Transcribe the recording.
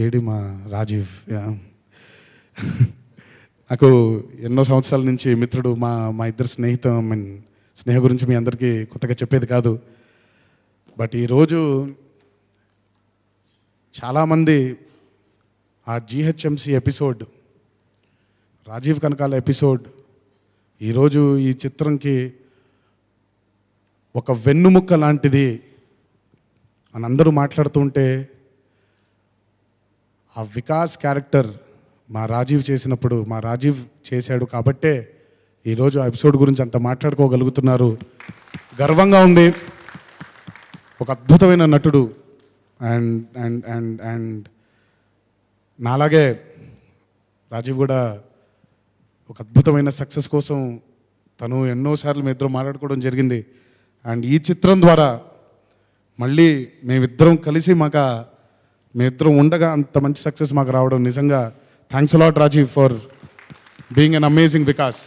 AD మా రాజీవ్. నాకు ఎన్నో సంవత్సరాల నుంచి మిత్రుడు, మా ఇద్దరు స్నేహ గురించి మీ అందరికీ కొత్తగా చెప్పేది కాదు. బట్ ఈరోజు చాలామంది ఆ GHMC episode, Rajeev Kanakala episode ఈరోజు ఈ చిత్రంకి ఒక వెన్నుముక్క లాంటిది అని అందరూ మాట్లాడుతుంటే, ఆ వికాస్ క్యారెక్టర్ మా రాజీవ్ చేసినప్పుడు, మా రాజీవ్ చేశాడు కాబట్టే ఈరోజు ఆ ఎపిసోడ్ గురించి అంత మాట్లాడుకోగలుగుతున్నారు. గర్వంగా ఉంది. ఒక అద్భుతమైన నటుడు. అండ్ అండ్ అండ్ అండ్ నాలాగే రాజీవ్ కూడా ఒక అద్భుతమైన సక్సెస్ కోసం తను ఎన్నోసార్లు మీ ఇద్దరం మాట్లాడుకోవడం జరిగింది. అండ్ ఈ చిత్రం ద్వారా మళ్ళీ మేమిద్దరం కలిసి మేమిద్దరం ఉండగా అంత మంచి సక్సెస్ మాకు రావడం నిజంగా thanks a lot Rajeev for being an amazing Vikas.